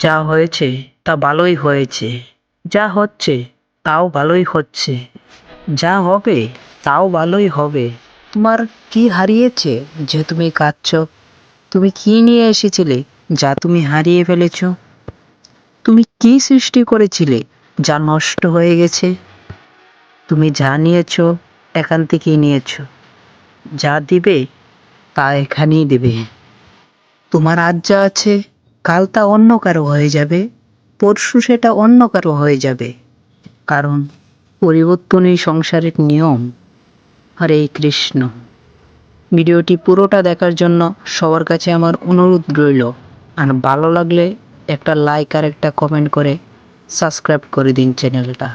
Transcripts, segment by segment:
যা হয়েছে তা ভালোই হয়েছে, যা হচ্ছে তাও ভালোই হচ্ছে, যা হবে তাও ভালোই হবে। তোমার কি হারিয়েছে যে তুমি কাঁদছ? তুমি কি নিয়ে এসেছিলে যা তুমি হারিয়ে ফেলেছ? তুমি কি সৃষ্টি করেছিলে যা নষ্ট হয়ে গেছে? তুমি যা নিয়েছ এখান থেকেই নিয়েছ, যা দিবে তা এখানেই দেবে। তোমার আজ যা আছে কাল তা অন্য কারো হয়ে যাবে, পরশু সেটা অন্য কারো হয়ে যাবে। কারণ পরিবর্তনই সংসারের নিয়ম। হরে কৃষ্ণ। ভিডিওটি পুরোটা দেখার জন্য সবার কাছে আমার অনুরোধ রইল, আর ভালো লাগলে একটা লাইক আর একটা কমেন্ট করে সাবস্ক্রাইব করে দিন চ্যানেলটা।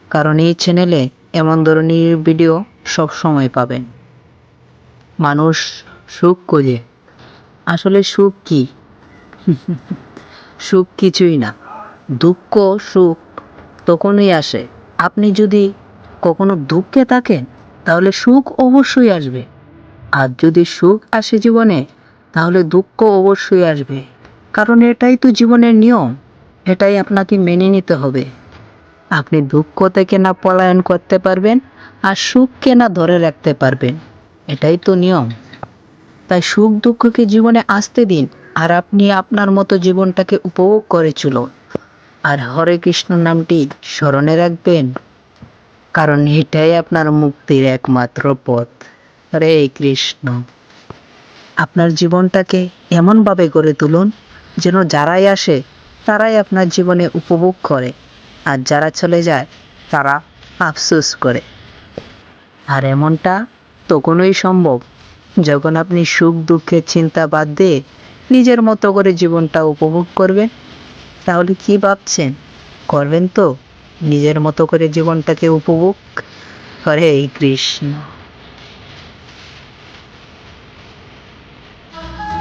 কারণ এই চ্যানেলে এমন ধরনের ভিডিও সব সময় পাবেন। মানুষ সুখ খোঁজে, আসলে সুখ কি? সুখ কিছুই না। দুঃখ সুখ তখনই আসে, আপনি যদি কখনো দুঃখে থাকেন তাহলে সুখ অবশ্যই আসবে। আর যদি সুখ আসে জীবনে তাহলে দুঃখ অবশ্যই আসবে। কারণ এটাই তো জীবনের নিয়ম, এটাই আপনাকে মেনে নিতে হবে। আপনি দুঃখ থেকে না পলায়ন করতে পারবেন, আর সুখকে না ধরে রাখতে পারবেন, এটাই তো নিয়ম। তাই সুখ দুঃখকে জীবনে আসতে দিন, আর আপনি আপনার মতো জীবনটাকে উপভোগ করে চলুন। আর হরে কৃষ্ণ নামটি স্মরণে রাখবেন, কারণ এটাই আপনার মুক্তির একমাত্র পথ। হরে কৃষ্ণ। আপনার জীবনটাকে এমনভাবে গড়ে তুলুন যেন যারাই আসে তারাই আপনার জীবনে উপভোগ করে, আর যারা চলে যায় তারা আফসোস করে। আর এমনটা তখনই সম্ভব যখন আপনি সুখ দুঃখের চিন্তা বাদ দিয়ে নিজের মতো করে জীবনটা উপভোগ করবেন। তাহলে কি ভাবছেন, করবেন তো নিজের মতো করে জীবনটাকে উপভোগ? হরে কৃষ্ণ।